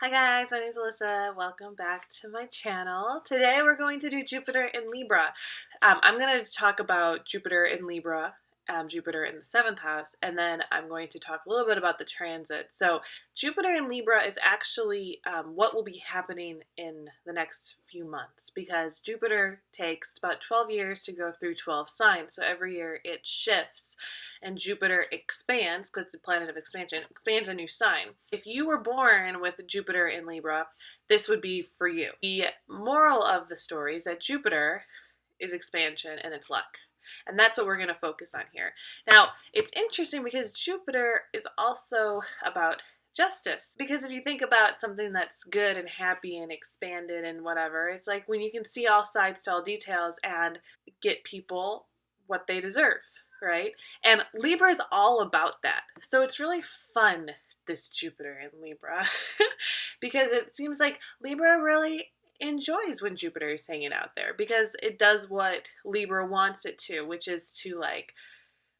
Hi guys, my name is Alyssa. Welcome back to my channel. Today we're going to do Jupiter in Libra. I'm going to talk about Jupiter in Libra, Jupiter in the 7th house, and then I'm going to talk a little bit about the transit. So Jupiter in Libra is actually what will be happening in the next few months, because Jupiter takes about 12 years to go through 12 signs. So every year it shifts and Jupiter expands, because it's a planet of expansion, expands a new sign. If you were born with Jupiter in Libra, this would be for you. The moral of the story is that Jupiter is expansion and it's luck. And that's what we're going to focus on here. Now, it's interesting because Jupiter is also about justice. Because if you think about something that's good and happy and expanded and whatever, it's like when you can see all sides to all details and get people what they deserve, right? And Libra is all about that. So it's really fun, this Jupiter in Libra, because it seems like Libra really enjoys when Jupiter is hanging out there, because it does what Libra wants it to, which is to like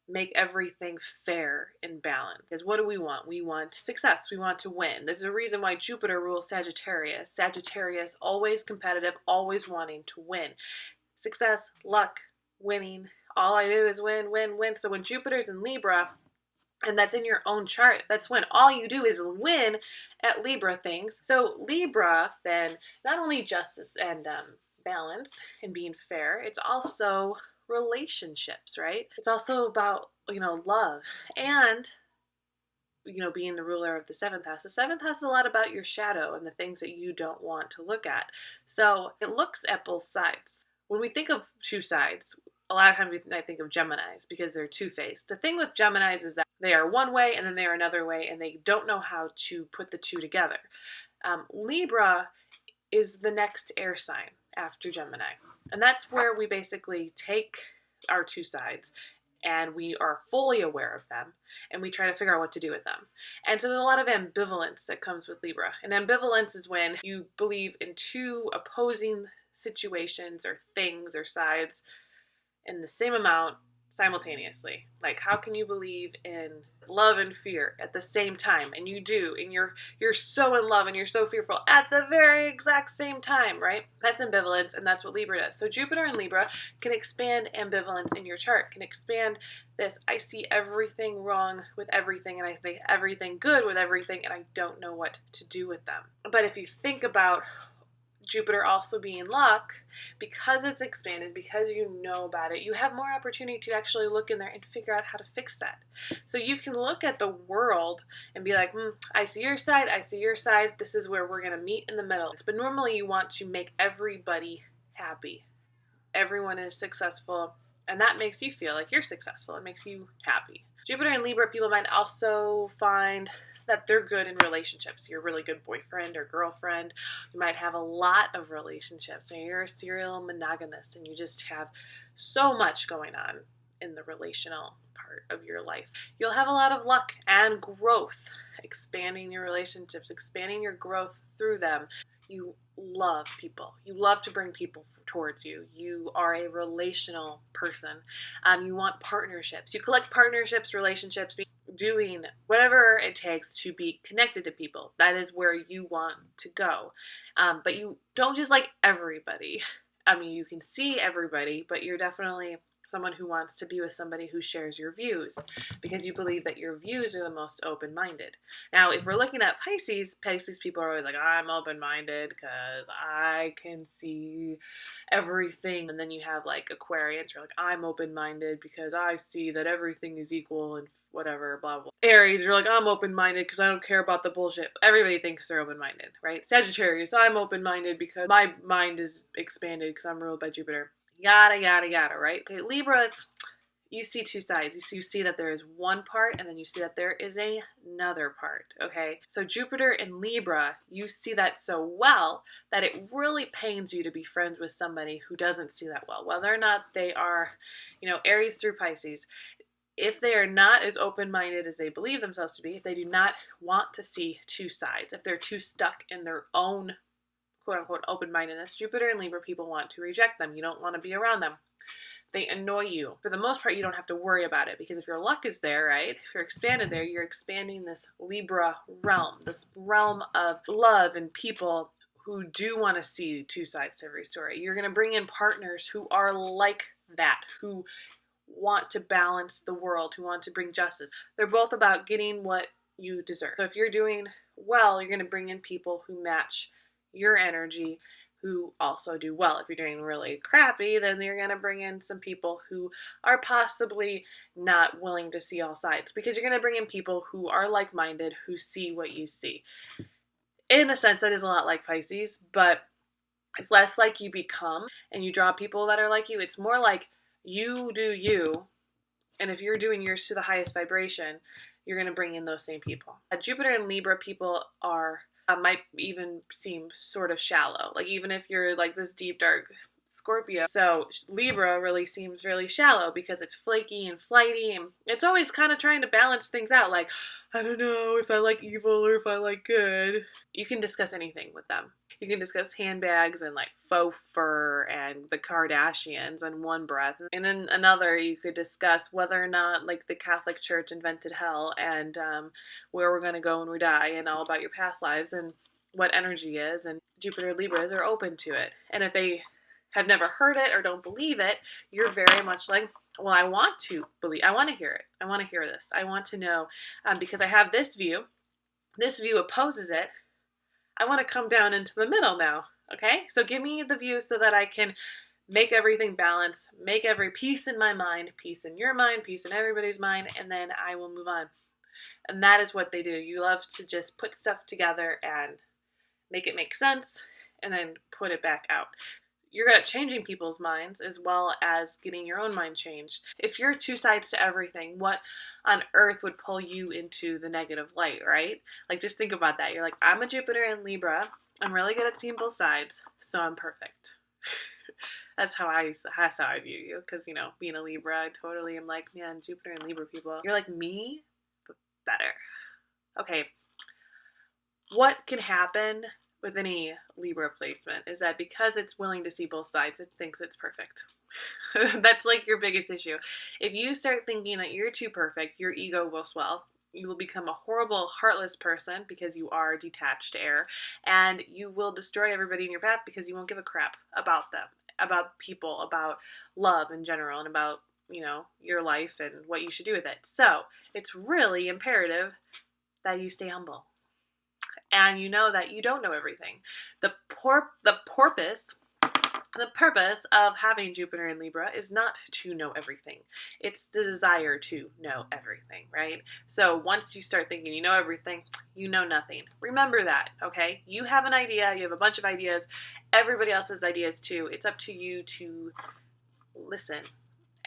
make everything fair and balanced. Because what do we want? We want success. We want to win. There's a reason why Jupiter rules Sagittarius. Sagittarius, always competitive, always wanting to win. Success, luck, winning. All I do is win, win, win. So when Jupiter's in Libra, and that's in your own chart, that's when all you do is win at Libra things. So Libra, then, not only justice and balance and being fair, it's also relationships, right? It's also about, love and, being the ruler of the 7th house. The 7th house is a lot about your shadow and the things that you don't want to look at. So it looks at both sides. When we think of two sides, a lot of times I think of Geminis because they're two-faced. The thing with Geminis is that they are one way and then they are another way, and they don't know how to put the two together. Libra is the next air sign after Gemini. And that's where we basically take our two sides and we are fully aware of them and we try to figure out what to do with them. And so there's a lot of ambivalence that comes with Libra. And ambivalence is when you believe in two opposing situations or things or sides in the same amount simultaneously. Like, how can you believe in love and fear at the same time? And you do, and you're so in love and you're so fearful at the very exact same time, right? That's ambivalence, and that's what Libra does. So Jupiter in Libra can expand ambivalence in your chart, can expand this, I see everything wrong with everything, and I think everything good with everything, and I don't know what to do with them. But if you think about Jupiter also being luck, because it's expanded, because you know about it, you have more opportunity to actually look in there and figure out how to fix that. So you can look at the world and be like, I see your side, I see your side, this is where we're going to meet in the middle. But normally you want to make everybody happy. Everyone is successful, and that makes you feel like you're successful. It makes you happy. Jupiter and Libra people might also find that they're good in relationships. You're a really good boyfriend or girlfriend. You might have a lot of relationships. Maybe you're a serial monogamist and you just have so much going on in the relational part of your life. You'll have a lot of luck and growth, expanding your relationships, expanding your growth through them. You love people. You love to bring people towards you. You are a relational person. You want partnerships. You collect partnerships, relationships, doing whatever it takes to be connected to people. That is where you want to go. But you don't just like everybody. I mean, you can see everybody, but you're definitely someone who wants to be with somebody who shares your views, because you believe that your views are the most open-minded. Now, if we're looking at Pisces people are always like, I'm open-minded because I can see everything. And then you have like Aquarians who are like, I'm open-minded because I see that everything is equal and whatever, blah, blah. Aries, you're like, I'm open-minded because I don't care about the bullshit. Everybody thinks they're open-minded, right? Sagittarius, I'm open-minded because my mind is expanded because I'm ruled by Jupiter. Yada, yada, yada, right? Okay, Libra, you see two sides. You see that there is one part, and then you see that there is another part, okay? So Jupiter in Libra, you see that so well that it really pains you to be friends with somebody who doesn't see that well. Whether or not they are, Aries through Pisces, if they are not as open-minded as they believe themselves to be, if they do not want to see two sides, if they're too stuck in their own quote-unquote open-mindedness, Jupiter and Libra people want to reject them. You don't want to be around them they annoy you. For the most part, you don't have to worry about it because if your luck is there, right? If you're expanded there, you're expanding this Libra realm, this realm of love and people who do want to see two sides to every story. You're going to bring in partners who are like that, who want to balance the world, who want to bring justice. They're both about getting what you deserve. So if you're doing well, you're going to bring in people who match your energy, who also do well. If you're doing really crappy, then you're going to bring in some people who are possibly not willing to see all sides, because you're going to bring in people who are like-minded, who see what you see. In a sense, that is a lot like Pisces, but it's less like you become and you draw people that are like you. It's more like you do you, and if you're doing yours to the highest vibration, you're going to bring in those same people. Jupiter and Libra people are might even seem sort of shallow. Like even if you're like this deep dark Scorpio. So Libra really seems really shallow because it's flaky and flighty, and it's always kind of trying to balance things out. Like, I don't know if I like evil or if I like good. You can discuss anything with them. You can discuss handbags and like faux fur and the Kardashians in one breath. And in another, you could discuss whether or not like the Catholic Church invented hell and where we're going to go when we die and all about your past lives and what energy is. And Jupiter Libras are open to it. And if they have never heard it or don't believe it, you're very much like, well, I want to believe. I want to hear it. I want to hear this. I want to know because I have this view. This view opposes it. I want to come down into the middle now, okay? So give me the view so that I can make everything balance, make every peace in my mind, peace in your mind, peace in everybody's mind, and then I will move on. And that is what they do. You love to just put stuff together and make it make sense and then put it back out. You're good at changing people's minds as well as getting your own mind changed. If you're two sides to everything, what on earth would pull you into the negative light, right? Like just think about that. You're like, I'm a Jupiter in Libra. I'm really good at seeing both sides, so I'm perfect. That's how I view you, because you know, being a Libra, I totally am like, man, Jupiter and Libra people, you're like me, but better. Okay, what can happen with any Libra placement is that because it's willing to see both sides, it thinks it's perfect. That's like your biggest issue. If you start thinking that you're too perfect, your ego will swell. You will become a horrible, heartless person because you are detached air, and you will destroy everybody in your path because you won't give a crap about them, about people, about love in general, and about, you know, your life and what you should do with it. So it's really imperative that you stay humble. And you know that you don't know everything. The purpose of having Jupiter in Libra is not to know everything. It's the desire to know everything, right? So once you start thinking you know everything, you know nothing. Remember that, okay? You have an idea, you have a bunch of ideas, everybody else has ideas too. It's up to you to listen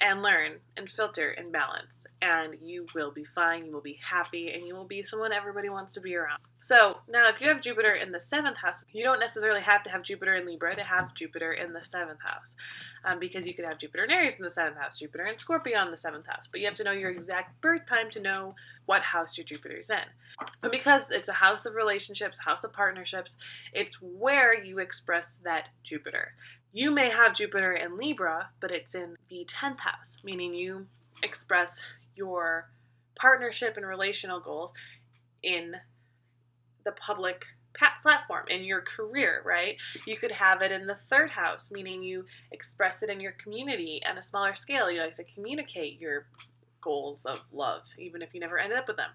and learn and filter and balance, and you will be fine, you will be happy, and you will be someone everybody wants to be around. So now if you have Jupiter in the 7th house, you don't necessarily have to have Jupiter in Libra to have Jupiter in the 7th house, because you could have Jupiter in Aries in the 7th house, Jupiter in Scorpio in the 7th house, but you have to know your exact birth time to know what house your Jupiter is in. But because it's a house of relationships, a house of partnerships, it's where you express that Jupiter. You may have Jupiter in Libra, but it's in the 10th house, meaning you express your partnership and relational goals in the public platform, in your career, right? You could have it in the 3rd house, meaning you express it in your community on a smaller scale. You like to communicate your goals of love, even if you never ended up with them.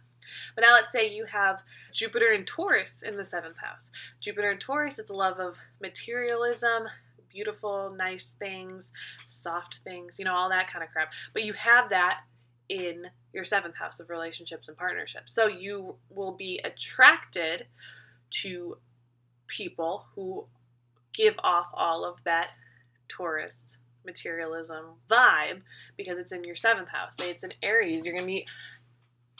But now let's say you have Jupiter in Taurus in the 7th house. Jupiter in Taurus, it's a love of materialism, beautiful, nice things, soft things, you know, all that kind of crap. But you have that in your 7th house of relationships and partnerships. So you will be attracted to people who give off all of that Taurus materialism vibe because it's in your 7th house. Say it's in Aries, you're going to be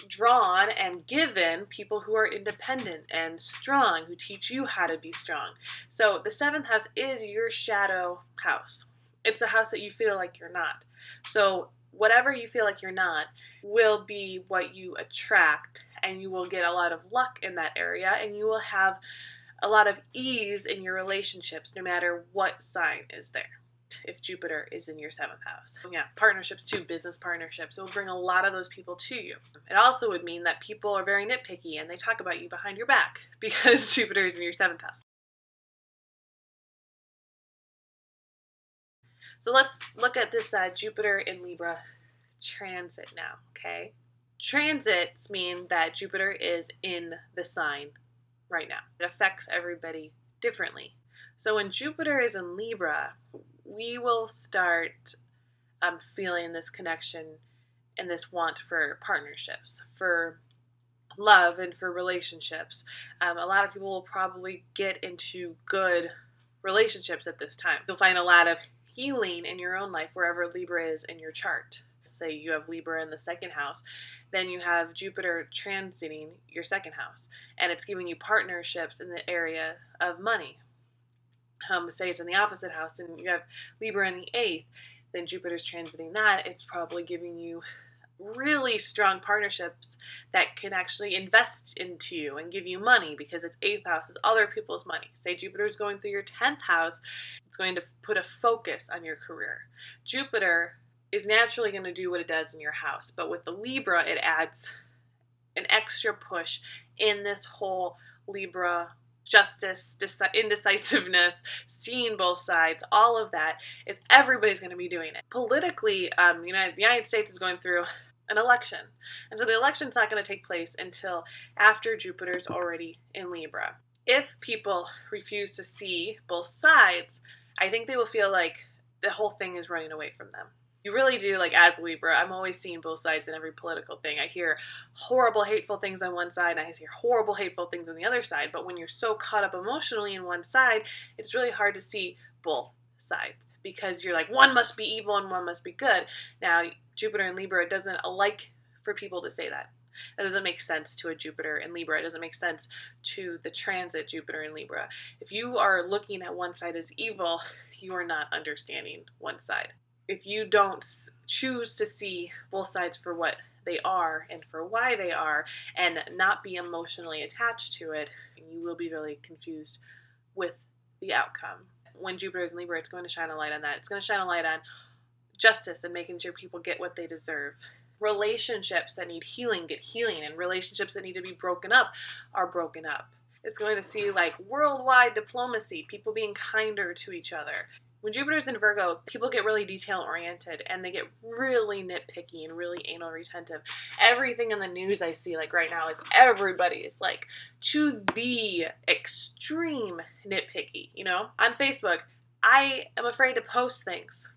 drawn and given people who are independent and strong, who teach you how to be strong. So the 7th house is your shadow house. It's a house that you feel like you're not. So whatever you feel like you're not will be what you attract, and you will get a lot of luck in that area, and you will have a lot of ease in your relationships no matter what sign is there. if Jupiter is in your 7th house. Yeah, partnerships too, business partnerships. It will bring a lot of those people to you. It also would mean that people are very nitpicky and they talk about you behind your back because Jupiter is in your 7th house. So let's look at this Jupiter in Libra transit now, okay? Transits mean that Jupiter is in the sign right now. It affects everybody differently. So when Jupiter is in Libra, we will start feeling this connection and this want for partnerships, for love, and for relationships. A lot of people will probably get into good relationships at this time. You'll find a lot of healing in your own life wherever Libra is in your chart. Say you have Libra in the 2nd house, then you have Jupiter transiting your 2nd house, and it's giving you partnerships in the area of money. Say it's in the opposite house and you have Libra in the 8th, then Jupiter's transiting that. It's probably giving you really strong partnerships that can actually invest into you and give you money, because it's 8th house, it's other people's money. Say Jupiter's going through your 10th house, it's going to put a focus on your career. Jupiter is naturally going to do what it does in your house, but with the Libra, it adds an extra push in this whole Libra justice, indecisiveness, seeing both sides, all of that. It's everybody's going to be doing it. Politically, the United States is going through an election, and so the election's not going to take place until after Jupiter's already in Libra. If people refuse to see both sides, I think they will feel like the whole thing is running away from them. You really do, like, as Libra, I'm always seeing both sides in every political thing. I hear horrible, hateful things on one side, and I hear horrible, hateful things on the other side. But when you're so caught up emotionally in one side, it's really hard to see both sides, because you're like, one must be evil and one must be good. Now, Jupiter in Libra, it doesn't like for people to say that. That doesn't make sense to a Jupiter in Libra. It doesn't make sense to the transit Jupiter in Libra. If you are looking at one side as evil, you are not understanding one side. If you don't choose to see both sides for what they are and for why they are, and not be emotionally attached to it, you will be really confused with the outcome. When Jupiter is in Libra, it's going to shine a light on that. It's going to shine a light on justice and making sure people get what they deserve. Relationships that need healing get healing, and relationships that need to be broken up are broken up. It's going to see like worldwide diplomacy, people being kinder to each other. When Jupiter's in Virgo, people get really detail-oriented, and they get really nitpicky and really anal retentive. Everything in the news I see, like right now, is everybody is like to the extreme nitpicky, you know? On Facebook, I am afraid to post things,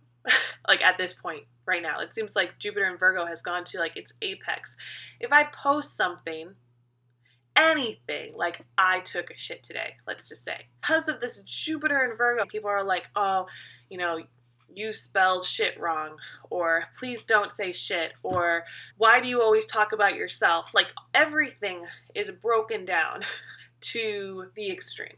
like at this point right now. It seems like Jupiter in Virgo has gone to like its apex. If I post something, anything, like I took a shit today, let's just say, because of this Jupiter in Virgo, people are like, oh, you spelled shit wrong, or please don't say shit, or why do you always talk about yourself? Like, everything is broken down to the extreme.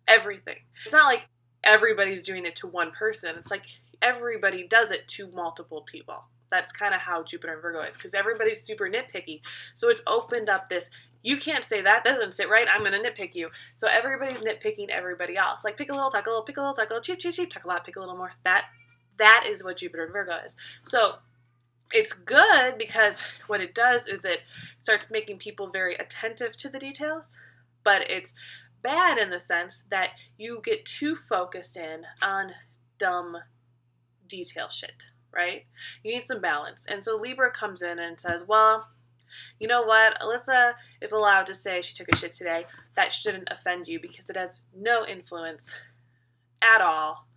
Everything. It's not like everybody's doing it to one person. It's like everybody does it to multiple people. That's kind of how Jupiter in Virgo is, because everybody's super nitpicky. So it's opened up this, you can't say that doesn't sit right, I'm going to nitpick you. So everybody's nitpicking everybody else. Like, pick a little, talk a little, pick a little, talk a little, cheap, cheap, cheap, talk a lot, pick a little more. That is what Jupiter in Virgo is. So it's good because what it does is it starts making people very attentive to the details, but it's bad in the sense that you get too focused in on dumb detail shit, right? You need some balance. And so Libra comes in and says, well, you know what? Alyssa is allowed to say she took a shit today. That shouldn't offend you because it has no influence at all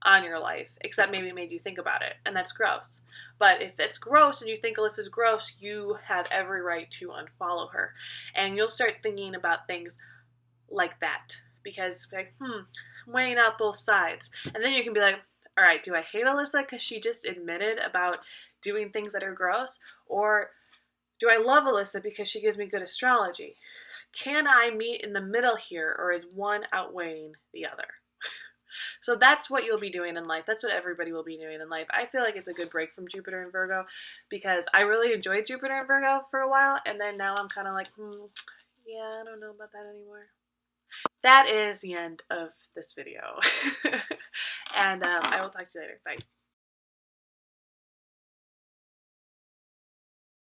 on your life, except maybe it made you think about it, and that's gross. But if it's gross and you think Alyssa's gross, you have every right to unfollow her. And you'll start thinking about things like that, because like, weighing out both sides. And then you can be like, all right, do I hate Alyssa because she just admitted about doing things that are gross? Or do I love Alyssa because she gives me good astrology? Can I meet in the middle here, or is one outweighing the other? So that's what you'll be doing in life. That's what everybody will be doing in life. I feel like it's a good break from Jupiter in Virgo, because I really enjoyed Jupiter in Virgo for a while, and then now I'm kind of like, yeah, I don't know about that anymore. that is the end of this video. And I will talk to you later. Bye.